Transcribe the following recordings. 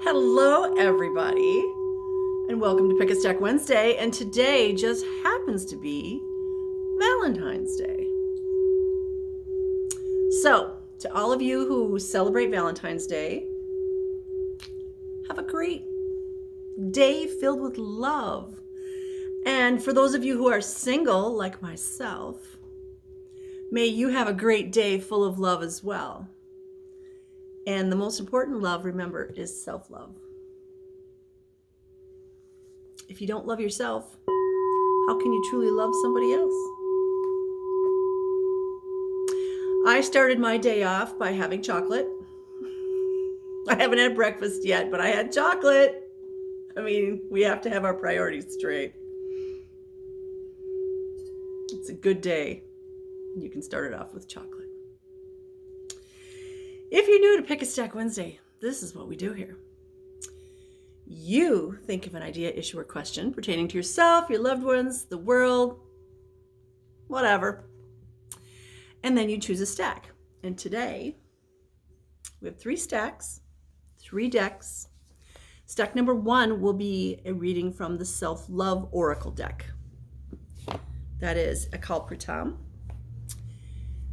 Hello, everybody, and welcome to Pick a Stack Wednesday. And today just happens to be Valentine's Day. So, to all of you who celebrate Valentine's Day, have a great day filled with love. And for those of you who are single, like myself, may you have a great day full of love as well. And the most important love, remember, is self-love. If you don't love yourself, how can you truly love somebody else? I started my day off by having chocolate. I haven't had breakfast yet, but I had chocolate. I mean, we have to have our priorities straight. It's a good day. You can start it off with chocolate. If you're new to Pick a Stack Wednesday, this is what we do here. You think of an idea, issue, or question pertaining to yourself, your loved ones, the world, whatever. And then you choose a stack. And today, we have 3 stacks, 3 decks. Stack number 1 will be a reading from the Self-Love Oracle deck. That is a Kalpritam.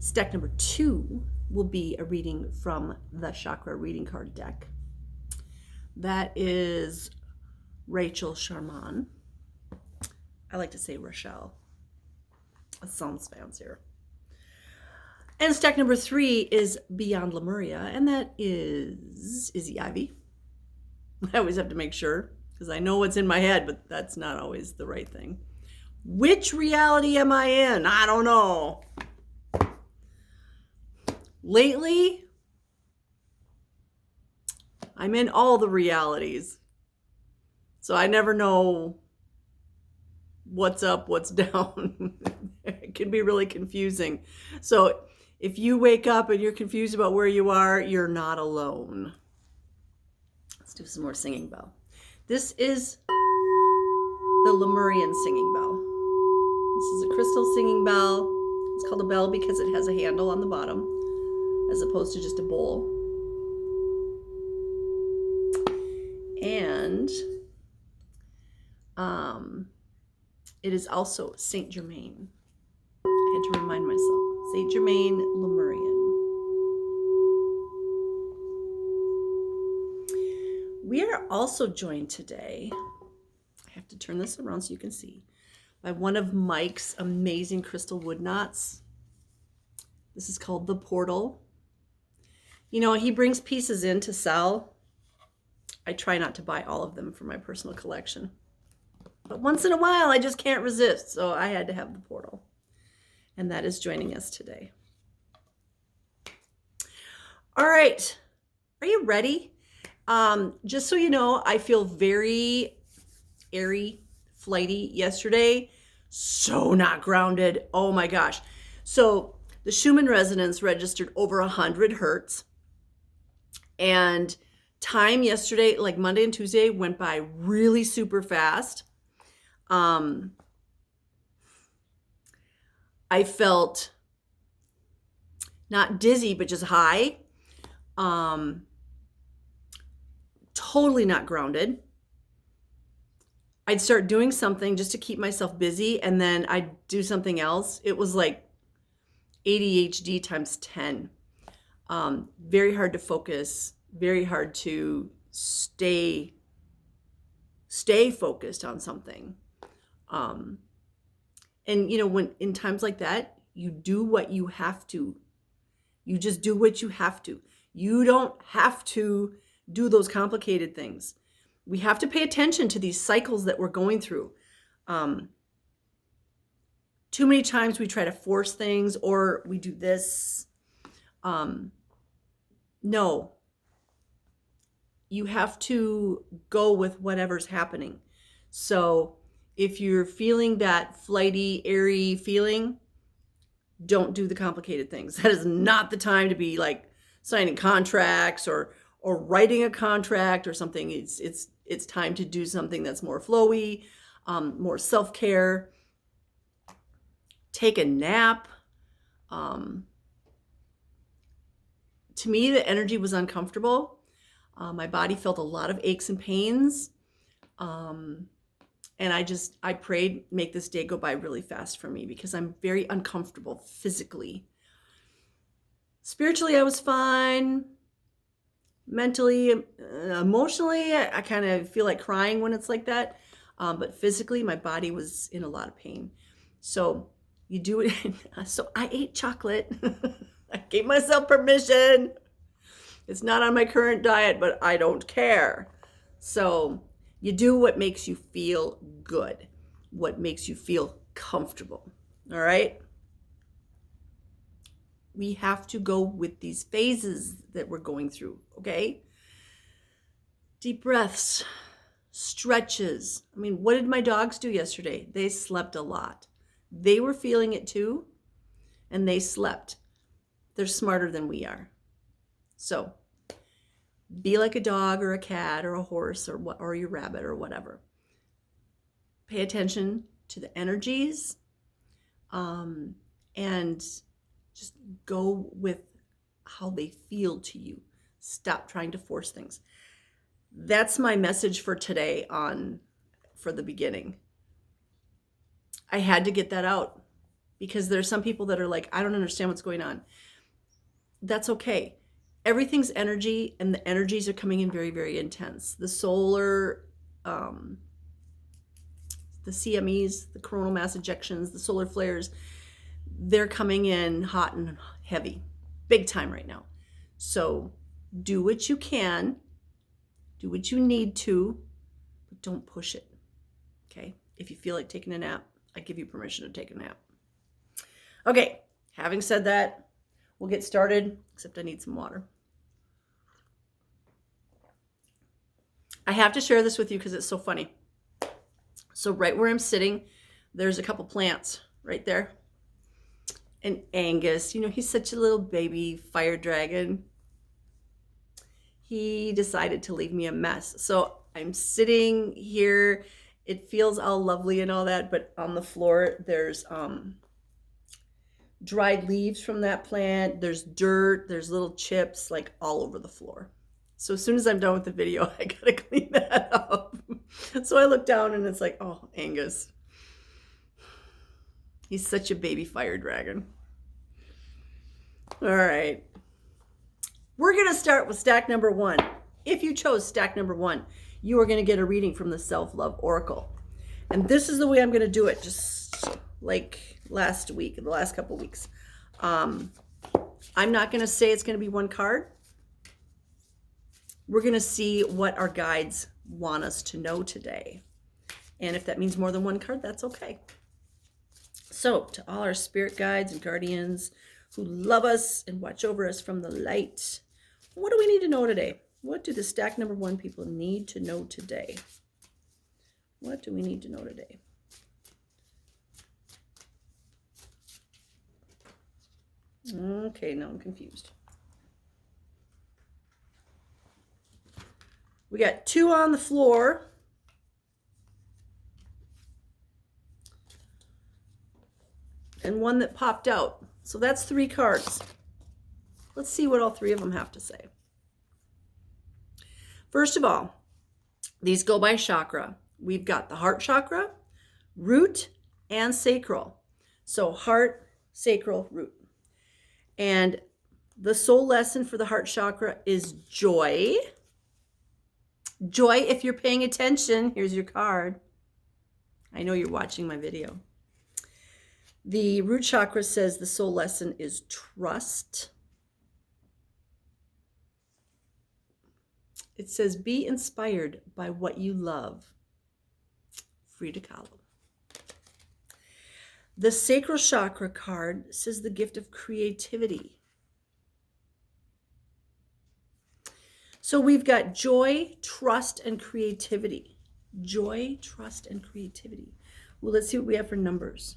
Stack number 2 will be a reading from the Chakra Reading Card deck. That is Rachel Sharman. I like to say Rochelle. That sounds fancier. And stack number 3 is Beyond Lemuria, and that is Izzy Ivy. I always have to make sure, because I know what's in my head, but that's not always the right thing. Which reality am I in? I don't know. Lately, I'm in all the realities. So I never know what's up, what's down. It can be really confusing. So if you wake up and you're confused about where you are, you're not alone. Let's do some more singing bell. This is the Lemurian singing bell. This is a crystal singing bell. It's called a bell because it has a handle on the bottom as opposed to just a bowl. And it is also Saint Germain. I had to remind myself. Saint Germain Lemurian. We are also joined today, I have to turn this around so you can see, by one of Mike's amazing crystal wood knots. This is called the Portal. You know, he brings pieces in to sell. I try not to buy all of them for my personal collection. But once in a while, I just can't resist. So I had to have the Portal. And that is joining us today. All right. Are you ready? Just so you know, I feel very airy, flighty yesterday. So not grounded. Oh my gosh. So the Schumann resonance registered over 100 hertz. And time yesterday, like Monday and Tuesday, went by really super fast. I felt not dizzy, but just high. Totally not grounded. I'd start doing something just to keep myself busy, and then I'd do something else. It was like ADHD times 10. Very hard to focus, very hard to stay focused on something. And you know, when in times like that, you do what you have to. You just do what you have to. You don't have to do those complicated things. We have to pay attention to these cycles that we're going through. Too many times we try to force things, or we do this. No. You have to go with whatever's happening. So if you're feeling that flighty, airy feeling, don't do the complicated things. That is not the time to be like signing contracts or writing a contract or something. It's time to do something that's more flowy, more self-care. Take a nap. To me, the energy was uncomfortable. My body felt a lot of aches and pains. And I prayed, make this day go by really fast for me because I'm very uncomfortable physically. Spiritually, I was fine. Mentally, emotionally, I kind of feel like crying when it's like that. But physically, my body was in a lot of pain. So you do it. So I ate chocolate. I gave myself permission. It's not on my current diet, but I don't care. So you do what makes you feel good, what makes you feel comfortable. All right? We have to go with these phases that we're going through, okay? Deep breaths, stretches. I mean, what did my dogs do yesterday? They slept a lot. They were feeling it too, and they slept. They're smarter than we are. So be like a dog or a cat or a horse or your rabbit or whatever. Pay attention to the energies, and just go with how they feel to you. Stop trying to force things. That's my message for today for the beginning. I had to get that out because there's some people that are like, I don't understand what's going on. That's okay. Everything's energy, and the energies are coming in very, very intense. The solar, the CMEs, the coronal mass ejections, the solar flares, they're coming in hot and heavy, big time right now. So do what you can, do what you need to, but don't push it, okay? If you feel like taking a nap, I give you permission to take a nap. Okay, having said that, we'll get started, except I need some water. I have to share this with you because it's so funny. So right where I'm sitting, there's a couple plants right there. And Angus, he's such a little baby fire dragon. He decided to leave me a mess. So I'm sitting here. It feels all lovely and all that, but on the floor, there's dried leaves from that plant. There's dirt. There's little chips like all over the floor. So as soon as I'm done with the video, I gotta clean that up. So I look down and it's like, oh, Angus. He's such a baby fire dragon. All right. We're going to start with stack number 1. If you chose stack number 1, you are going to get a reading from the Self-Love Oracle. And this is the way I'm going to do it, just like last week, the last couple weeks. I'm not going to say it's going to be one card. We're going to see what our guides want us to know today. And if that means more than one card, that's okay. So, to all our spirit guides and guardians who love us and watch over us from the light, what do we need to know today? What do the stack number 1 people need to know today? What do we need to know today? Okay, now I'm confused. We got 2 on the floor. And 1 that popped out. So that's 3 cards. Let's see what all 3 of them have to say. First of all, these go by chakra. We've got the heart chakra, root, and sacral. So heart, sacral, root. And the soul lesson for the heart chakra is joy. Joy, if you're paying attention, here's your card. I know you're watching my video. The root chakra says the soul lesson is trust. It says be inspired by what you love. Frida Kahlo. The sacral chakra card says the gift of creativity. So we've got joy, trust, and creativity. Joy, trust, and creativity. Well, let's see what we have for numbers.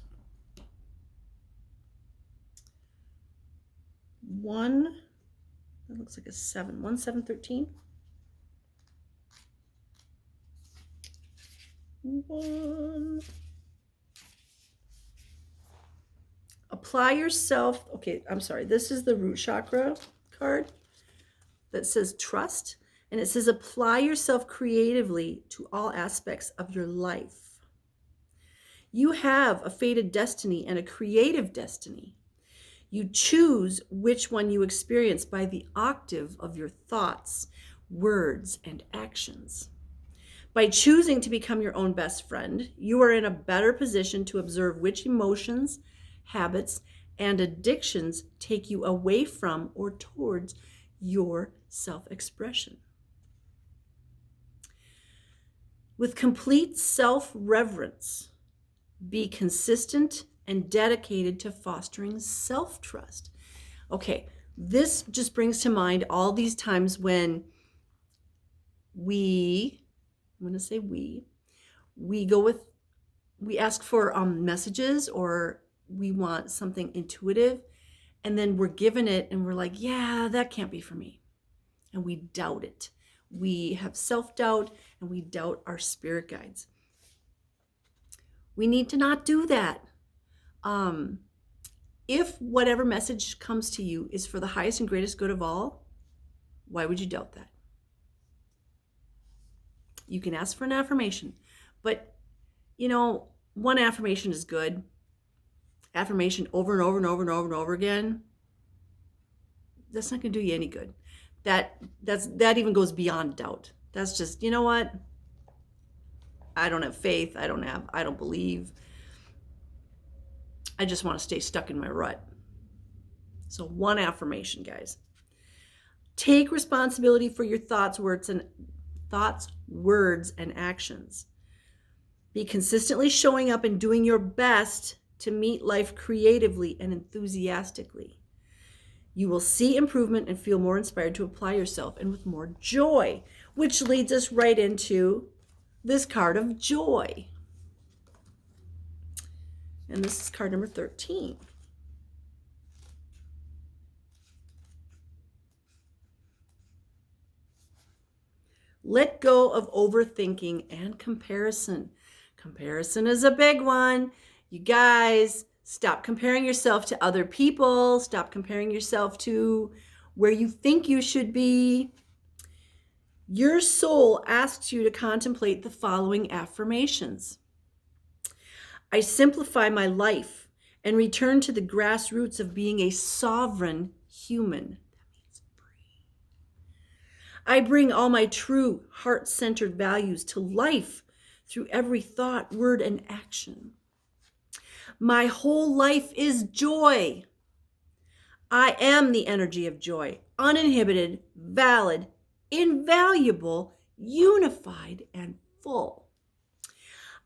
1, that looks like a 7. 1, 7, 13. 1. Apply yourself. Okay, I'm sorry. This is the root chakra card that says trust. And it says, apply yourself creatively to all aspects of your life. You have a fated destiny and a creative destiny. You choose which one you experience by the octave of your thoughts, words, and actions. By choosing to become your own best friend, you are in a better position to observe which emotions, habits, and addictions take you away from or towards your self-expression. With complete self-reverence, be consistent and dedicated to fostering self-trust. Okay, this just brings to mind all these times when we ask for messages, or we want something intuitive, and then we're given it and we're like, yeah, that can't be for me. And we doubt it. We have self-doubt and we doubt our spirit guides. We need to not do that. If whatever message comes to you is for the highest and greatest good of all, why would you doubt that? You can ask for an affirmation, but one affirmation is good. Affirmation over and over and over and over and over again, that's not going to do you any good. That even goes beyond doubt. That's just, you know what? I don't have faith. I don't believe. I just want to stay stuck in my rut. So one affirmation, guys. Take responsibility for your thoughts, words, and actions. Be consistently showing up and doing your best to meet life creatively and enthusiastically. You will see improvement and feel more inspired to apply yourself, and with more joy, which leads us right into this card of joy. And this is card number 13. Let go of overthinking and comparison. Comparison is a big one. You guys, stop comparing yourself to other people. Stop comparing yourself to where you think you should be. Your soul asks you to contemplate the following affirmations. I simplify my life and return to the grassroots of being a sovereign human. That means free. I bring all my true heart-centered values to life through every thought, word, and action. My whole life is joy. I am the energy of joy, uninhibited, valid, invaluable, unified, and full.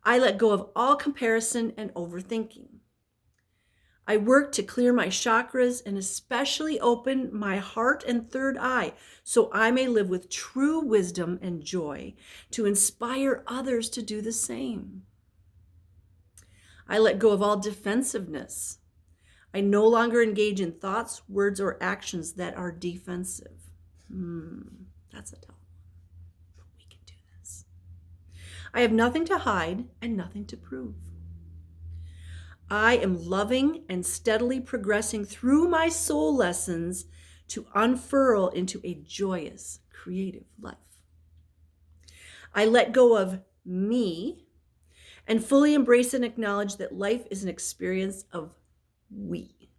I let go of all comparison and overthinking. I work to clear my chakras and especially open my heart and third eye so I may live with true wisdom and joy to inspire others to do the same. I let go of all defensiveness. I no longer engage in thoughts, words, or actions that are defensive. That's a tough one, but we can do this. I have nothing to hide and nothing to prove. I am loving and steadily progressing through my soul lessons to unfurl into a joyous, creative life. I let go of me and fully embrace and acknowledge that life is an experience of we.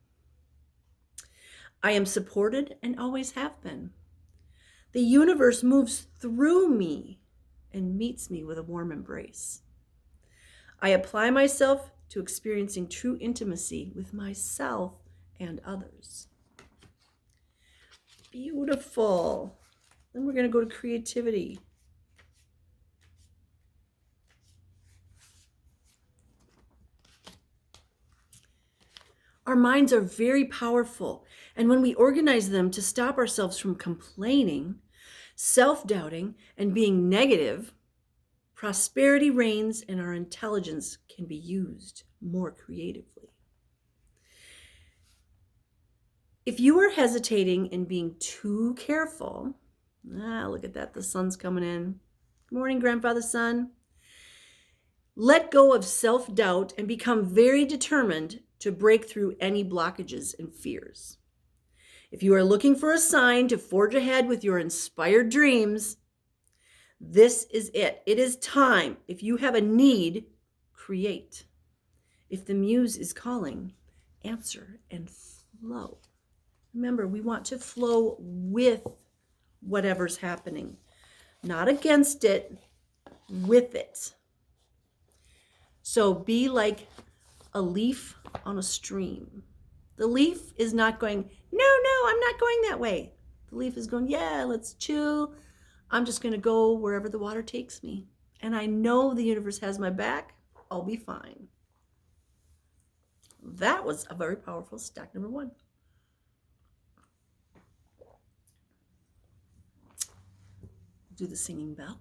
I am supported and always have been. The universe moves through me and meets me with a warm embrace. I apply myself to experiencing true intimacy with myself and others. Beautiful. Then we're going to go to creativity. Our minds are very powerful, and when we organize them to stop ourselves from complaining, self-doubting, and being negative, prosperity reigns and our intelligence can be used more creatively. If you are hesitating and being too careful, look at that, the sun's coming in. Good morning, Grandfather Sun. Let go of self-doubt and become very determined to break through any blockages and fears. If you are looking for a sign to forge ahead with your inspired dreams, this is it. It is time. If you have a need, create. If the muse is calling, answer and flow. Remember, we want to flow with whatever's happening, not against it, with it. So be like a leaf on a stream. The leaf is not going, no, I'm not going that way. The leaf is going, yeah, let's chill. I'm just going to go wherever the water takes me. And I know the universe has my back. I'll be fine. That was a very powerful stack number 1. Do the singing bell.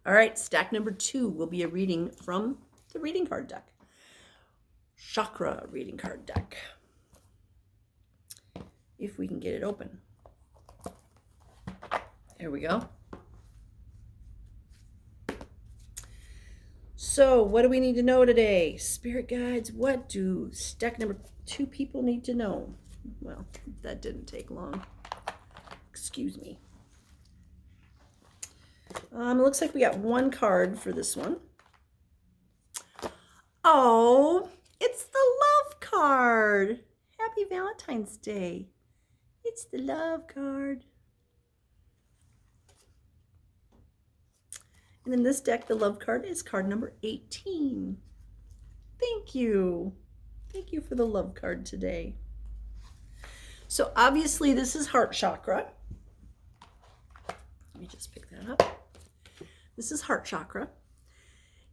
All right, stack number 2 will be a reading from the reading card deck. Chakra reading card deck. If we can get it open. There we go. So what do we need to know today? Spirit guides, what do stack number 2 people need to know? Well, that didn't take long. Excuse me. It looks like we got 1 card for this one. Oh, it's the love card. Happy Valentine's Day. It's the love card. And in this deck, the love card is card number 18. Thank you. Thank you for the love card today. So obviously this is heart chakra. Let me just pick that up. This is heart chakra.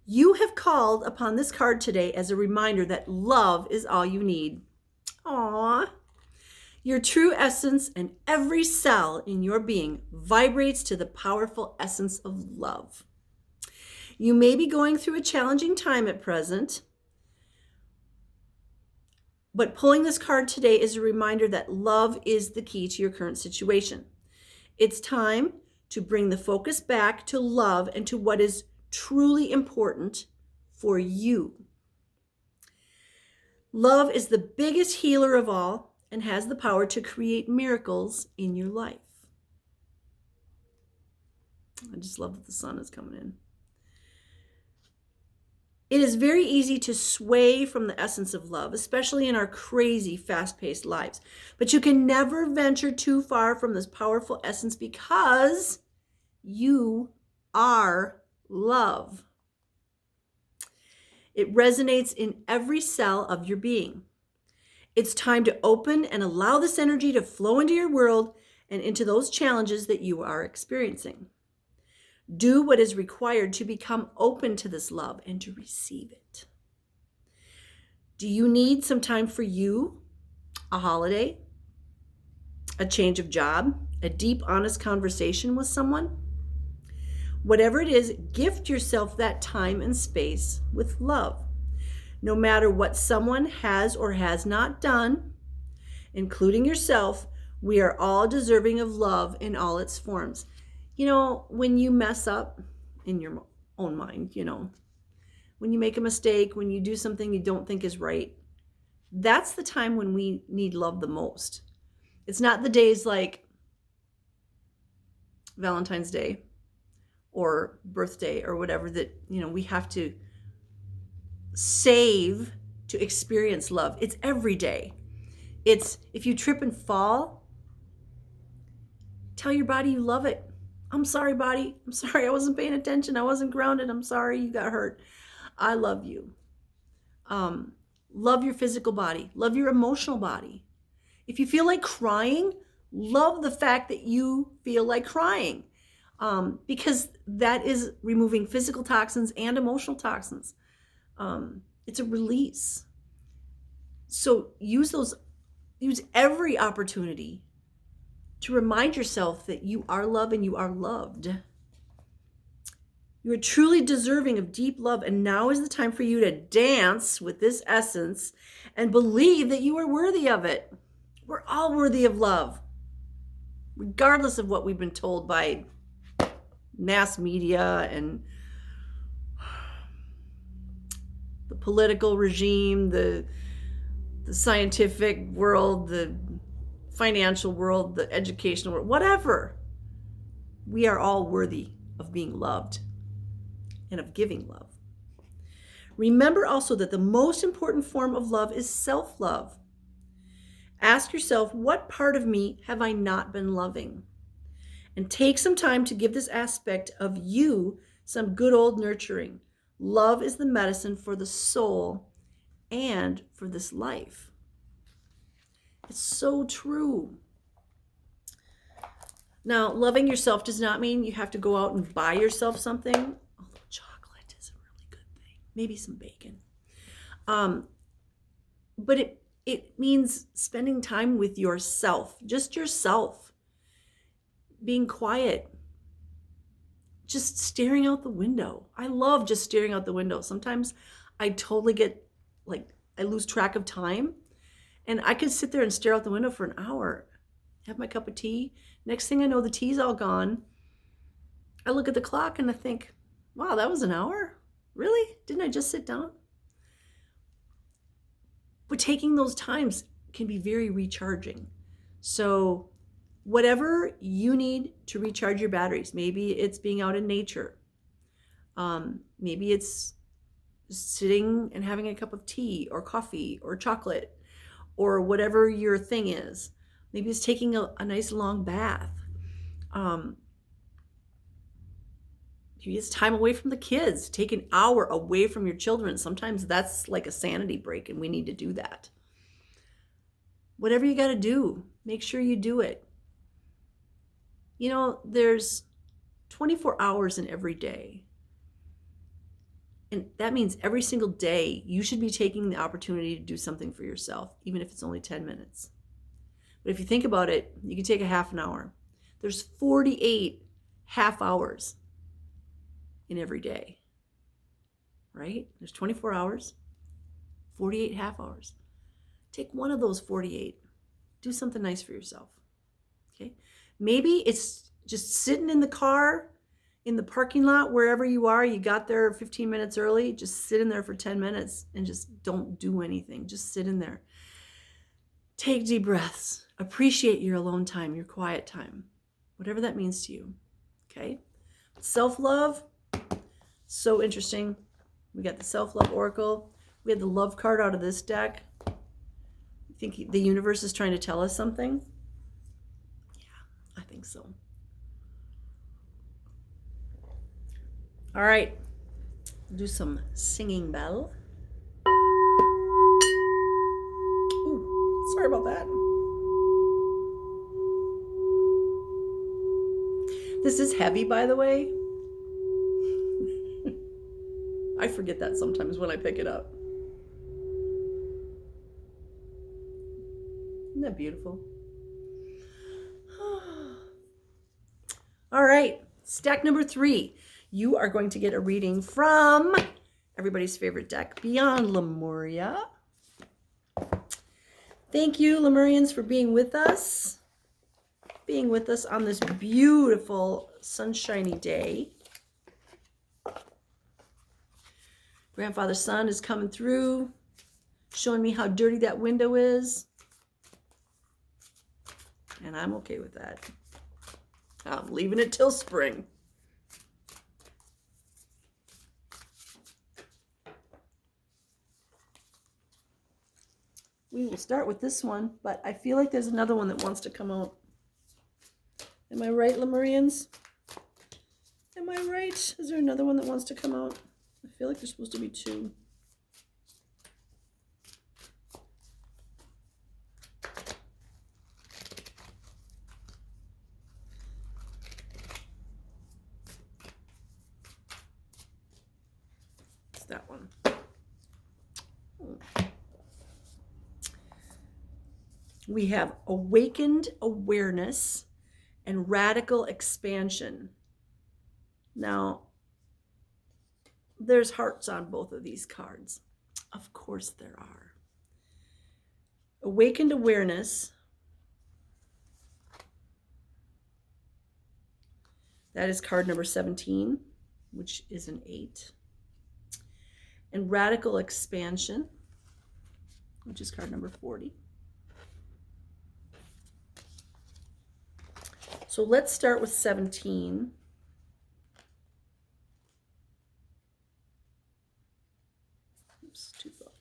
You have called upon this card today as a reminder that love is all you need. Aww. Your true essence and every cell in your being vibrates to the powerful essence of love. You may be going through a challenging time at present, but pulling this card today is a reminder that love is the key to your current situation. It's time to bring the focus back to love and to what is truly important for you. Love is the biggest healer of all and has the power to create miracles in your life. I just love that the sun is coming in. It is very easy to sway from the essence of love, especially in our crazy, fast-paced lives. But you can never venture too far from this powerful essence because you are love. It resonates in every cell of your being. It's time to open and allow this energy to flow into your world and into those challenges that you are experiencing. Do what is required to become open to this love and to receive it. Do you need some time for you? A holiday? A change of job? A deep, honest conversation with someone? Whatever it is, gift yourself that time and space with love. No matter what someone has or has not done, including yourself, we are all deserving of love in all its forms. You know, when you mess up in your own mind, when you make a mistake, when you do something you don't think is right, that's the time when we need love the most. It's not the days like Valentine's Day or birthday or whatever that, we have to save to experience love. It's every day. It's if you trip and fall, tell your body you love it. I'm sorry, body. I'm sorry I wasn't paying attention. I wasn't grounded. I'm sorry you got hurt. I love you. Love your physical body. Love your emotional body. If you feel like crying, love the fact that you feel like crying, because that is removing physical toxins and emotional toxins. It's a release. So use every opportunity to remind yourself that you are love and you are loved. You are truly deserving of deep love, and now is the time for you to dance with this essence and believe that you are worthy of it. We're all worthy of love. regardless of what we've been told by mass media and the political regime, the scientific world, the financial world, the educational world, whatever. We are all worthy of being loved and of giving love. Remember also that the most important form of love is self-love. Ask yourself, what part of me have I not been loving? And take some time to give this aspect of you some good old nurturing. Love is the medicine for the soul and for this life. It's so true. Now, loving yourself does not mean you have to go out and buy yourself something. Although chocolate is a really good thing. Maybe some bacon. But it means spending time with yourself, just yourself. Being quiet. Just staring out the window. I love just staring out the window. Sometimes I totally get, I lose track of time. And I could sit there and stare out the window for an hour, have my cup of tea. Next thing I know, the tea's all gone. I look at the clock and I think, wow, that was an hour? Really? Didn't I just sit down? But taking those times can be very recharging. So whatever you need to recharge your batteries, maybe it's being out in nature. Maybe it's sitting and having a cup of tea or coffee or chocolate or whatever your thing is. Maybe it's taking a nice long bath. Maybe it's time away from the kids. Take an hour away from your children. Sometimes that's like a sanity break and we need to do that. Whatever you got to do, make sure you do it. You know, there's 24 hours in every day. And that means every single day you should be taking the opportunity to do something for yourself, even if it's only 10 minutes. But if you think about it, you can take a half an hour. There's 48 half hours in every day, right? There's 24 hours, 48 half hours. Take one of those 48. Do something nice for yourself, okay? Maybe it's just sitting in the car, in the parking lot, wherever you are. You got there 15 minutes early. Just sit in there for 10 minutes and just don't do anything. Just sit in there. Take deep breaths. Appreciate your alone time, your quiet time, whatever that means to you, okay? Self-love, so interesting. We got the self-love oracle. We had the love card out of this deck. You think the universe is trying to tell us something? Yeah, I think so. All right, do some singing bell. Ooh, sorry about that. This is heavy, by the way. I forget that sometimes when I pick it up. Isn't that beautiful? All right, stack number 3. You are going to get a reading from everybody's favorite deck, Beyond Lemuria. Thank you, Lemurians, for being with us on this beautiful, sunshiny day. Grandfather Sun is coming through, showing me how dirty that window is. And I'm okay with that. I'm leaving it till spring. We will start with this one, but I feel like there's another one that wants to come out. Am I right, Lemurians? Am I right? Is there another one that wants to come out? I feel like there's supposed to be 2. It's that one. We have awakened awareness and radical expansion. Now, there's hearts on both of these cards. Of course there are. Awakened awareness That is card number 17, which is an 8. And radical expansion, which is card number 40. So let's start with 17. Oops, too far.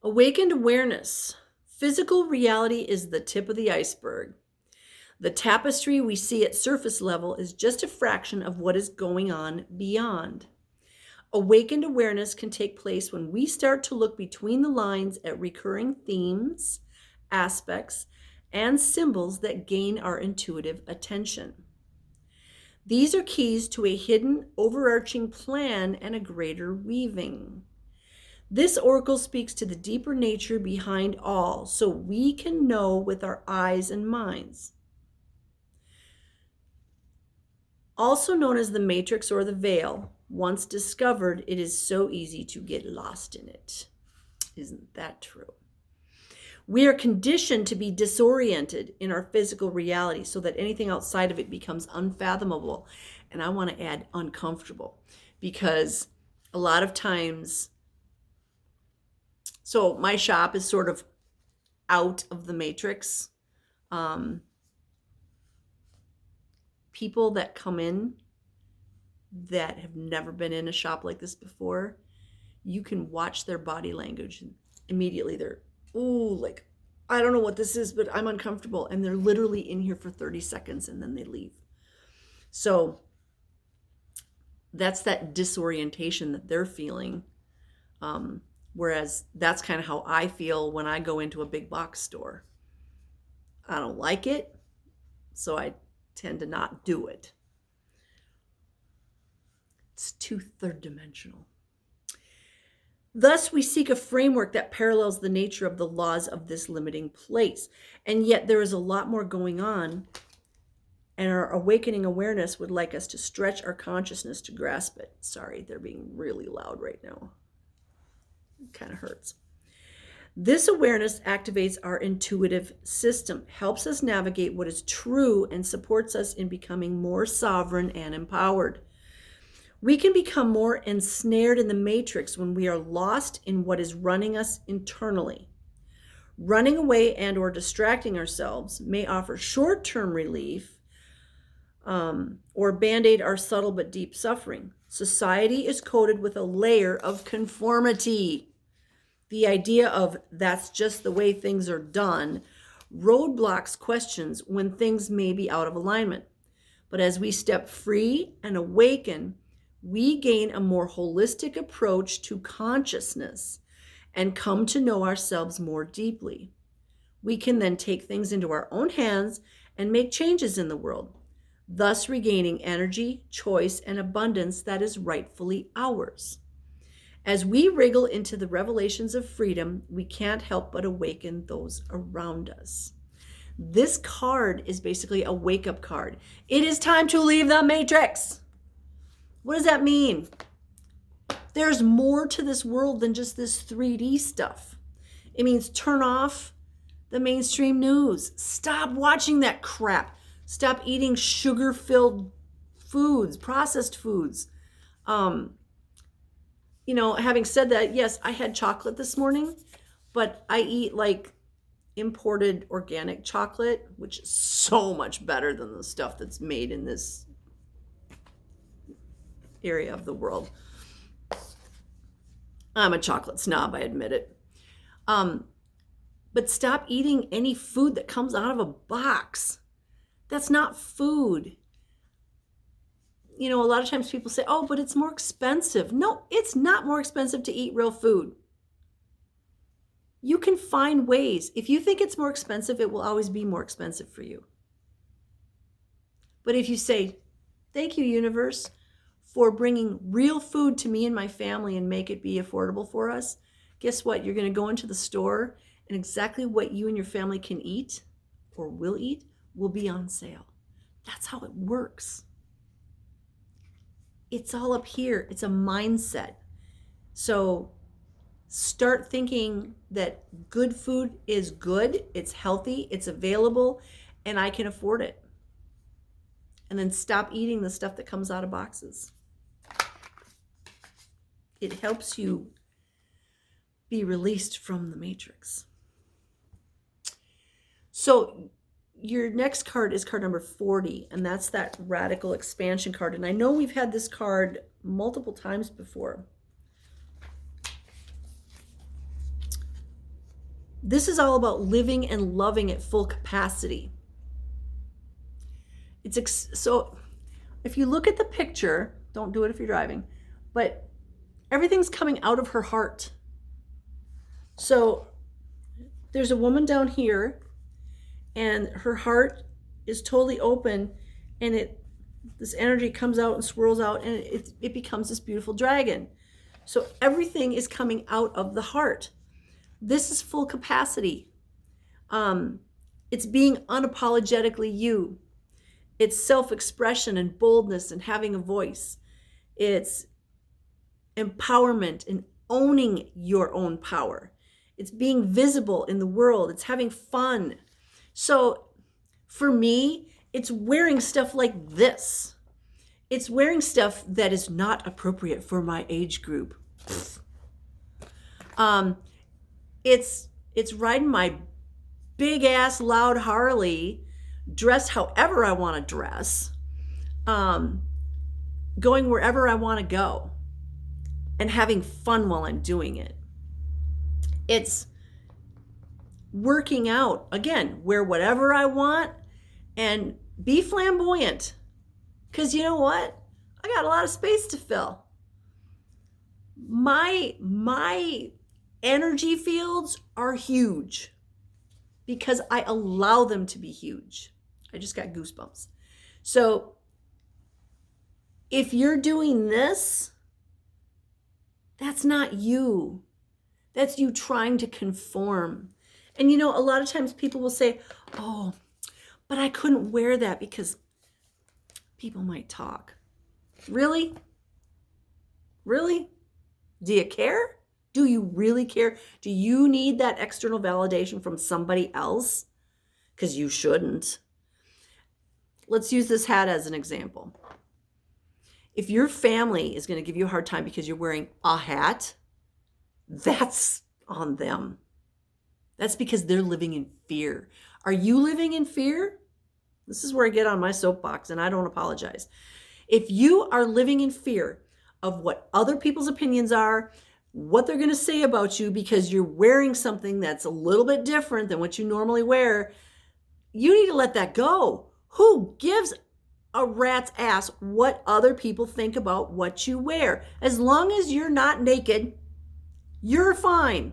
Awakened awareness. Physical reality is the tip of the iceberg. The tapestry we see at surface level is just a fraction of what is going on beyond. Awakened awareness can take place when we start to look between the lines at recurring themes, aspects, and symbols that gain our intuitive attention. These are keys to a hidden, overarching plan and a greater weaving. This oracle speaks to the deeper nature behind all, so we can know with our eyes and minds. Also known as the matrix or the veil, once discovered, it is so easy to get lost in it. Isn't that true? We are conditioned to be disoriented in our physical reality so that anything outside of it becomes unfathomable. And I want to add uncomfortable, because a lot of times, so my shop is sort of out of the matrix. People that come in that have never been in a shop like this before, you can watch their body language and immediately they're, ooh, like, I don't know what this is, but I'm uncomfortable. And they're literally in here for 30 seconds and then they leave. So that's that disorientation that they're feeling. Whereas that's kind of how I feel when I go into a big box store. I don't like it, so I tend to not do it. It's too third dimensional. Thus, we seek a framework that parallels the nature of the laws of this limiting place. And yet there is a lot more going on, and our awakening awareness would like us to stretch our consciousness to grasp it. Sorry, they're being really loud right now. It kind of hurts. This awareness activates our intuitive system, helps us navigate what is true, and supports us in becoming more sovereign and empowered. We can become more ensnared in the matrix when we are lost in what is running us internally. Running away and or distracting ourselves may offer short-term relief or band-aid our subtle but deep suffering. Society is coated with a layer of conformity. The idea of that's just the way things are done roadblocks questions when things may be out of alignment. But as we step free and awaken, we gain a more holistic approach to consciousness and come to know ourselves more deeply. We can then take things into our own hands and make changes in the world, thus regaining energy, choice, and abundance that is rightfully ours. As we wriggle into the revelations of freedom, we can't help but awaken those around us. This card is basically a wake-up card. It is time to leave the matrix. What does that mean? There's more to this world than just this 3D stuff. It means turn off the mainstream news. Stop watching that crap. Stop eating sugar-filled foods, processed foods. Having said that, yes, I had chocolate this morning, but I eat like imported organic chocolate, which is so much better than the stuff that's made in this area of the world. I'm a chocolate snob, I admit it. But stop eating any food that comes out of a box. That's not food. A lot of times people say, oh, but it's more expensive. No, it's not more expensive to eat real food. You can find ways. If you think it's more expensive, it will always be more expensive for you. But if you say, thank you, universe, for bringing real food to me and my family and make it be affordable for us, guess what? You're going to go into the store and exactly what you and your family can eat or will eat will be on sale. That's how it works. It's all up here. It's a mindset. So Start thinking that good food is good, it's healthy, it's available, and I can afford it. And then stop eating the stuff that comes out of boxes. It helps you be released from the matrix. So your next card is card number 40, and that's that radical expansion card. And I know we've had this card multiple times before. This is all about living and loving at full capacity. So if you look at the picture, don't do it if you're driving, but everything's coming out of her heart. So there's a woman down here, and her heart is totally open, and this energy comes out and swirls out, and it becomes this beautiful dragon. So everything is coming out of the heart. This is full capacity. It's being unapologetically you. It's self-expression and boldness and having a voice. It's empowerment and owning your own power. It's being visible in the world. It's having fun. So for me, it's wearing stuff like this. It's wearing stuff that is not appropriate for my age group. It's riding my big ass loud Harley, dressed however I want to dress, going wherever I want to go, and having fun while I'm doing it. It's working out, again, wear whatever I want and be flamboyant. Because you know what? I got a lot of space to fill. My energy fields are huge because I allow them to be huge. I just got goosebumps. So if you're doing this, that's not you. That's you trying to conform. And you know, a lot of times people will say, oh, but I couldn't wear that because people might talk. Really? Really? Do you care? Do you really care? Do you need that external validation from somebody else? Because you shouldn't. Let's use this hat as an example. If your family is going to give you a hard time because you're wearing a hat, that's on them. That's because they're living in fear. Are you living in fear? This is where I get on my soapbox, and I don't apologize. If you are living in fear of what other people's opinions are, what they're going to say about you because you're wearing something that's a little bit different than what you normally wear, you need to let that go. Who gives a rat's ass what other people think about what you wear? As long as you're not naked, you're fine.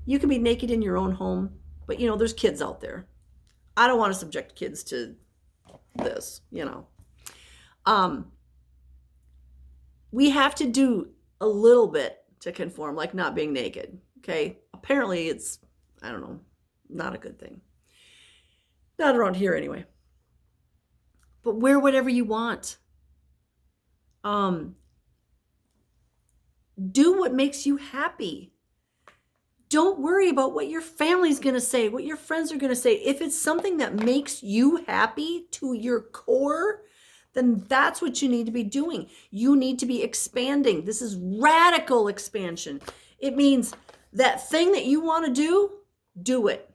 You can be naked in your own home, but you know, there's kids out there. I don't want to subject kids to this, you know. We have to do a little bit to conform, like not being naked, okay? Apparently it's, I don't know, not a good thing. Not around here anyway. But wear whatever you want. Do what makes you happy. Don't worry about what your family's going to say, what your friends are going to say. If it's something that makes you happy to your core, then that's what you need to be doing. You need to be expanding. This is radical expansion. It means that thing that you want to do it.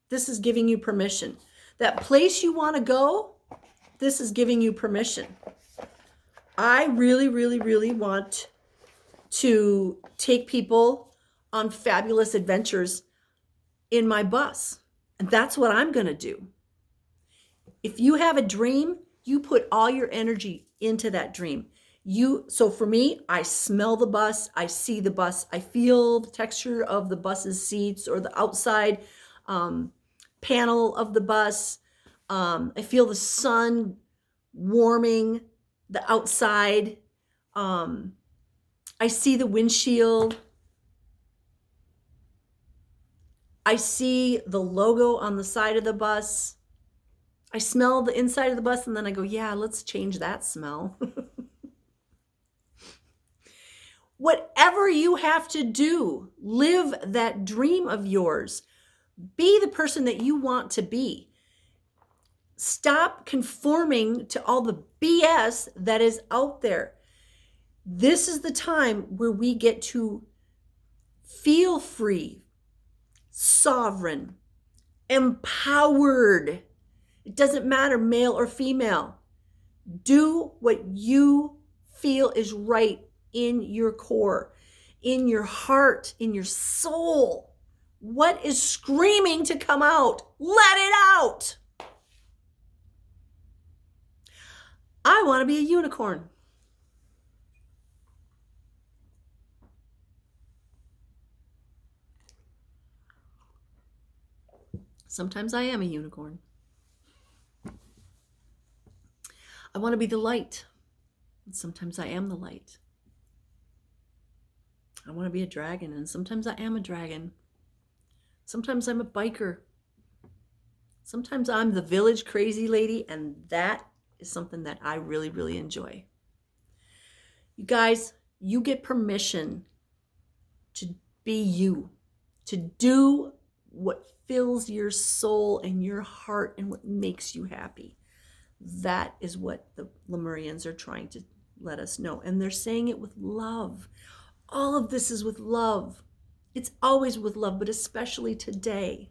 This is giving you permission. That place you want to go, this is giving you permission. I really, really, really want to take people on fabulous adventures in my bus. And that's what I'm going to do. If you have a dream, you put all your energy into that dream. So for me, I smell the bus, I see the bus, I feel the texture of the bus's seats or the outside panel of the bus. I feel the sun warming the outside. I see the windshield. I see the logo on the side of the bus. I smell the inside of the bus, and then I go, yeah, let's change that smell. Whatever you have to do, live that dream of yours. Be the person that you want to be. Stop conforming to all the BS that is out there. This is the time where we get to feel free, sovereign, empowered. It doesn't matter, male or female. Do what you feel is right in your core, in your heart, in your soul. What is screaming to come out? Let it out. I want to be a unicorn. Sometimes I am a unicorn. I want to be the light. And sometimes I am the light. I want to be a dragon, and sometimes I am a dragon. Sometimes I'm a biker. Sometimes I'm the village crazy lady, and that is something that I really, really enjoy. You guys, you get permission to be you, to do what fills your soul and your heart and what makes you happy. That is what the Lemurians are trying to let us know. And they're saying it with love. All of this is with love. It's always with love, but especially today.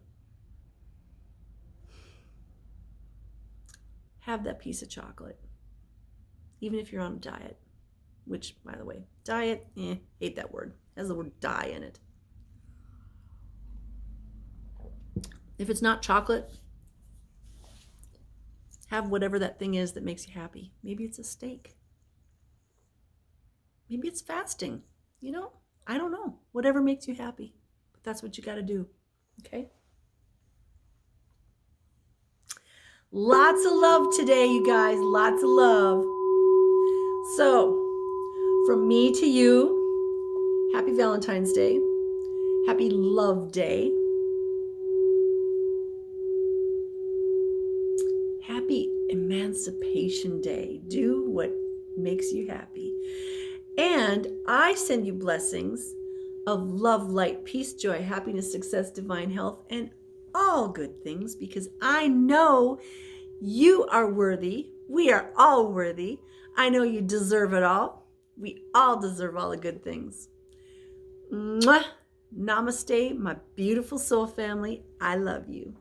Have that piece of chocolate, even if you're on a diet, which, by the way, diet, hate that word. It has the word die in it. If it's not chocolate, have whatever that thing is that makes you happy. Maybe it's a steak. Maybe it's fasting. I don't know. Whatever makes you happy. But that's what you got to do. Okay? Lots of love today, you guys. Lots of love. So, from me to you, happy Valentine's Day. Happy Love Day. Happy Emancipation Day. Do what makes you happy. And I send you blessings of love, light, peace, joy, happiness, success, divine health, and all good things, because I know you are worthy. We are all worthy. I know you deserve it all. We all deserve all the good things. Mwah. Namaste, my beautiful soul family. I love you.